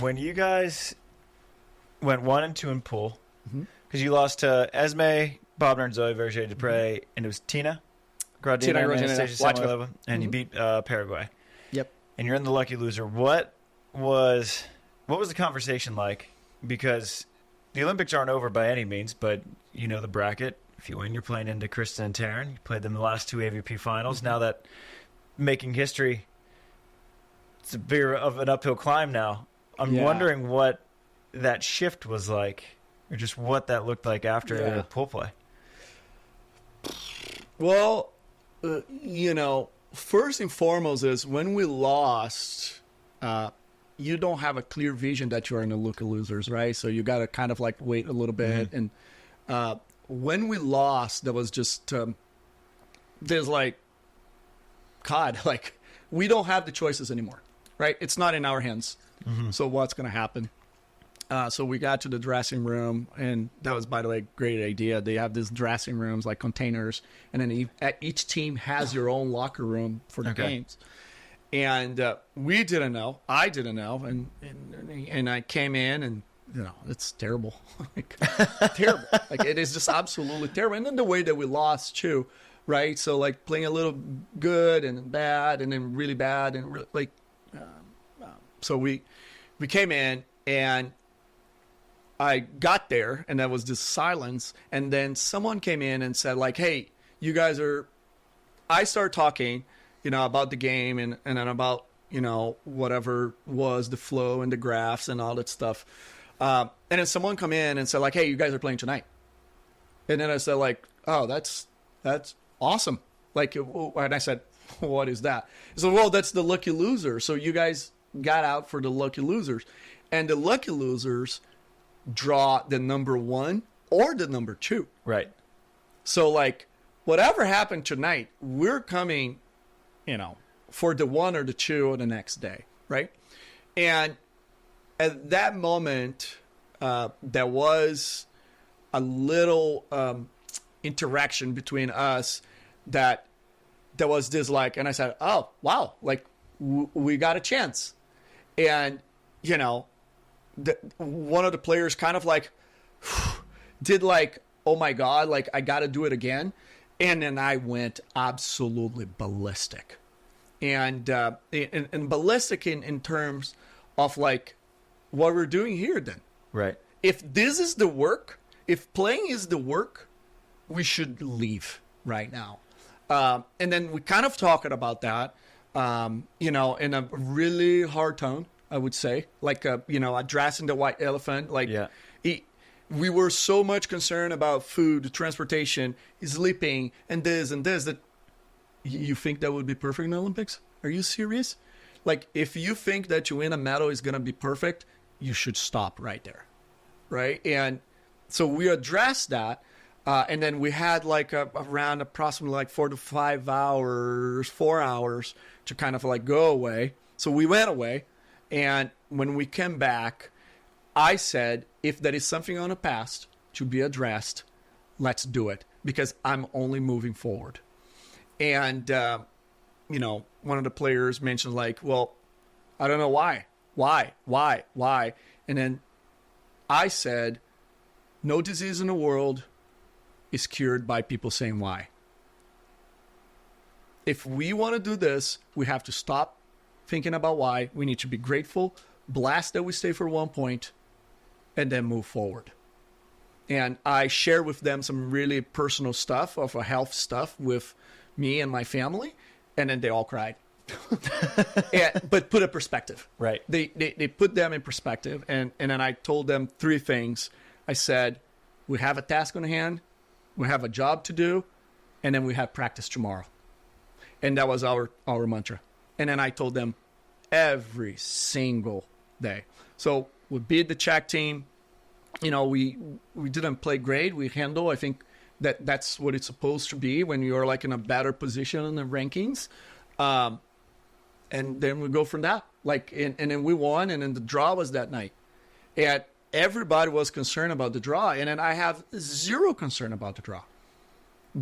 when you guys went 1-2 in pool, because you lost to Esme, Bob and Zoe, Verger Dupre, and it was Tina Gradina, Anastasia Samoilova, and you beat Paraguay. Yep. And you're in the lucky loser. What was the conversation like? Because the Olympics aren't over by any means, but you know the bracket. If you win, you're playing into Kristen and Taryn. You played them the last 2 AVP finals. Now that making history, it's a bit of an uphill climb now. I'm wondering what that shift was like, or just what that looked like after pool play. Well, first and foremost is when we lost, you don't have a clear vision that you're in the look of losers, right? So you got to kind of like wait a little bit. And when we lost, there was just, there's like, God, like we don't have the choices anymore, right? It's not in our hands. So what's going to happen? So we got to the dressing room, and that was, by the way, a great idea. They have these dressing rooms like containers, and then each team has your own locker room for the games. And we didn't know. I didn't know, and I came in, and it's terrible, terrible. Like it is just absolutely terrible. And then the way that we lost too, right? So like playing a little good and bad, and then really bad, and so we came in and. I got there, and there was this silence, and then someone came in and said, like, hey, you guys are... I started talking, about the game and then about, whatever was the flow and the graphs and all that stuff. And then someone come in and said, like, hey, you guys are playing tonight. And then I said, like, oh, that's awesome. Like, and I said, what is that? So, well, that's the lucky loser. So you guys got out for the lucky losers. And the lucky losers... draw the number 1 or the number 2. Right. So like whatever happened tonight, we're coming, for the 1 or the 2 or the next day. Right. And at that moment, there was a little interaction between us that there was this like, and I said, oh, wow, like we got a chance. And, one of the players kind of like did like, oh my God, like I got to do it again. And then I went absolutely ballistic. And ballistic in terms of like what we're doing here then. Right. If this is the work, if playing is the work, we should leave right now. And then we kind of talking about that, in a really hard tone. I would say, like, addressing the white elephant. Like, we were so much concerned about food, transportation, sleeping, and this that you think that would be perfect in the Olympics? Are you serious? Like, if you think that you win a medal is going to be perfect, you should stop right there. Right. And so we addressed that. And then we had like around approximately like 4 hours to kind of like go away. So we went away. And when we came back, I said, if there is something on the past to be addressed, let's do it. Because I'm only moving forward. And, one of the players mentioned like, well, I don't know why. Why? And then I said, no disease in the world is cured by people saying why. If we want to do this, we have to stop thinking about why. We need to be grateful, blessed that we stay for 1 point, and then move forward. And I share with them some really personal stuff of a health stuff with me and my family, and then they all cried. But put a perspective. Right. They put them in perspective, and then I told them 3 things. I said, we have a task on hand, we have a job to do, and then we have practice tomorrow. And that was our mantra. And then I told them every single day. So we beat the Czech team. We didn't play great. We handle. I think that's what it's supposed to be when you're like in a better position in the rankings. And then we go from that. And then we won. And then the draw was that night. And everybody was concerned about the draw. And then I have zero concern about the draw.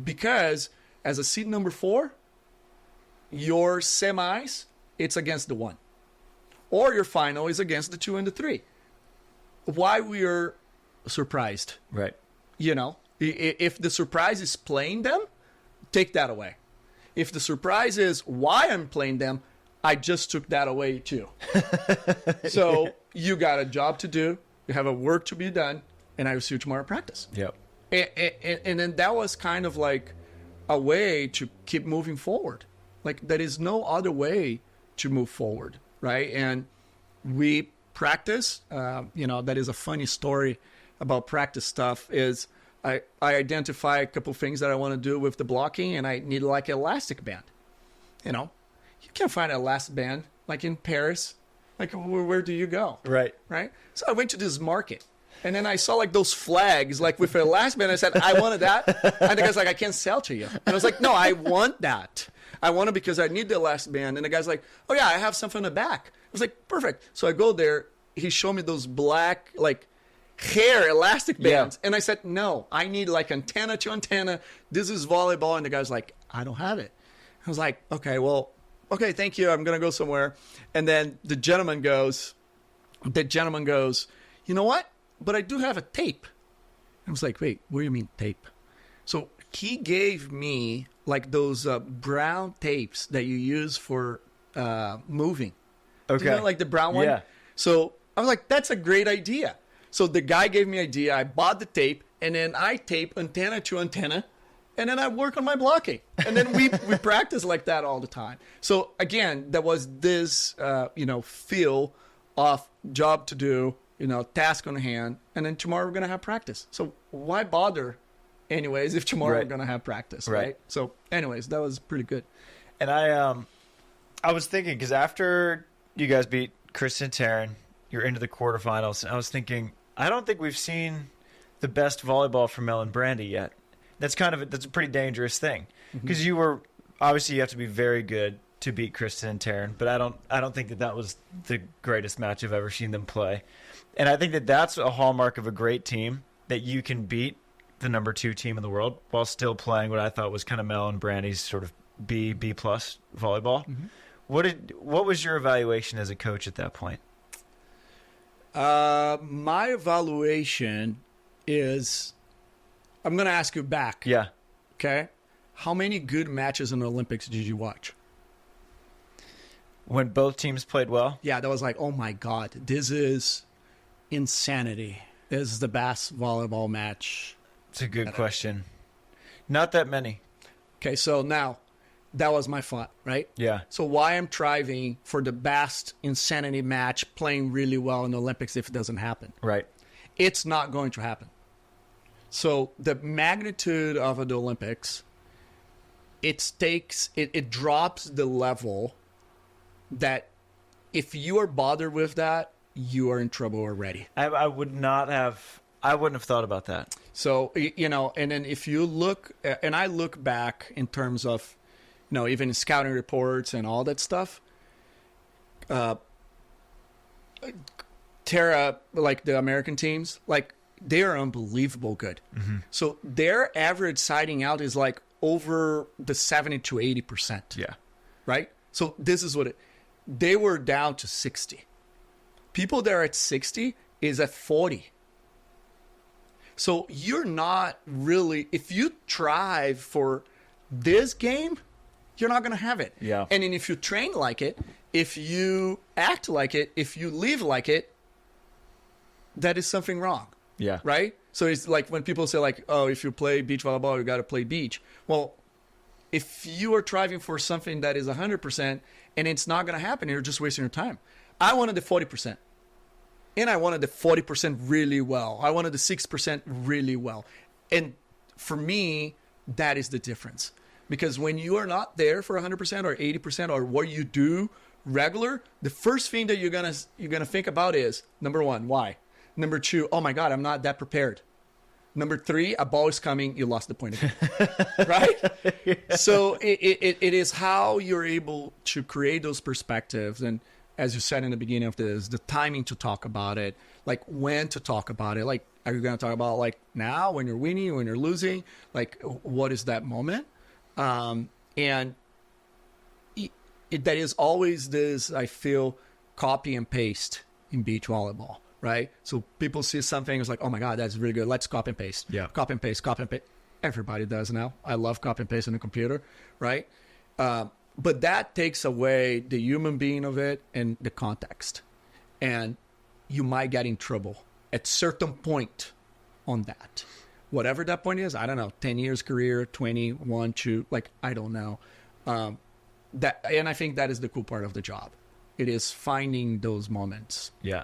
Because as a seed number 4, your semis, it's against the 1. or your final is against the 2 and the 3. Why we are surprised? Right. You know, if the surprise is playing them, take that away. If the surprise is why I'm playing them, I just took that away too. So you got a job to do, you have a work to be done, and I will see you tomorrow at practice. Yep. And then that was kind of like a way to keep moving forward. Like there is no other way to move forward, right? And we practice. That is a funny story about practice stuff is I identify a couple things that I want to do with the blocking, and I need like an elastic band. You know, you can't find an elastic band like in Paris. Like where do you go? Right. Right. So I went to this market, and then I saw like those flags like with an elastic band. I said, I wanted that. And the guy's like, I can't sell to you. And I was like, no, I want that. I want it because I need the elastic band. And the guy's like, oh yeah, I have something in the back. I was like, perfect. So I go there. He showed me those black like hair elastic bands. Yeah. And I said, no, I need like antenna to antenna. This is volleyball. And the guy's like, I don't have it. I was like, okay, thank you. I'm going to go somewhere. And then the gentleman goes, you know what? But I do have a tape. I was like, wait, what do you mean tape? So he gave me like those brown tapes that you use for moving. Okay. You know, like the brown one? Yeah. So I was like, that's a great idea. So the guy gave me an idea. I bought the tape, and then I tape antenna to antenna, and then I work on my blocking. And then we practice like that all the time. So again, there was this, feel of job to do, task on hand, and then tomorrow we're going to have practice. So why bother anyways if tomorrow we're going to have practice, right? So anyways, that was pretty good. And I was thinking, because after you guys beat Kristen and Taryn, you're into the quarterfinals, and I was thinking, I don't think we've seen the best volleyball from Mel and Brandie yet. That's a pretty dangerous thing, because you have to be very good to beat Kristen and Taryn, but I don't think that was the greatest match I've ever seen them play. And I think that that's a hallmark of a great team, that you can beat the number 2 team in the world while still playing what I thought was kind of Mel and Brandie's sort of B+ volleyball. Mm-hmm. What was your evaluation as a coach at that point? My evaluation is, I'm going to ask you back. Yeah. Okay. How many good matches in the Olympics did you watch? When both teams played well? Yeah, that was like, oh my God, this is insanity. This is the best volleyball match. It's a good question. Not that many. Okay, so now, that was my thought, right? Yeah. So why I'm striving for the best insanity match, playing really well in the Olympics if it doesn't happen? Right. It's not going to happen. So the magnitude of the Olympics, it drops the level that if you are bothered with that, you are in trouble already. I wouldn't have thought about that. So, and then if you look, and I look back in terms of, even scouting reports and all that stuff, Tara, like the American teams, like they are unbelievable good. Mm-hmm. So their average siding out is like over the 70 to 80%. Yeah. Right? So this is they were down to 60. People that are at 60 is at 40. So you're not really, if you try for this game, you're not going to have it. Yeah. And then if you train like it, if you act like it, if you live like it, that is something wrong. Yeah. Right? So it's like when people say like, oh, if you play beach volleyball, you got to play beach. Well, if you are striving for something that is 100% and it's not going to happen, you're just wasting your time. I wanted the 40%. And I wanted the 40% really well. I wanted the 6% really well. And for me, that is the difference. Because when you are not there for 100% or 80% or what you do regular, the first thing that you're gonna think about is, number 1, why? Number 2, oh my God, I'm not that prepared. Number 3, a ball is coming, you lost the point again. Right? Yeah. So it is how you're able to create those perspectives. And as you said in the beginning of this, the timing to talk about it, like when to talk about it. Like, are you going to talk about like now when you're winning, when you're losing? Like, what is that moment? And that is always this, I feel, copy and paste in beach volleyball, right? So people see something, it's like, oh my God, that's really good. Let's copy and paste. Yeah. Copy and paste, copy and paste. Everybody does now. I love copy and paste on the computer, right? But that takes away the human being of it and the context. And you might get in trouble at certain point on that. Whatever that point is, I don't know, 10 years career, 21, 2, like, I don't know. And I think that is the cool part of the job. It is finding those moments. Yeah.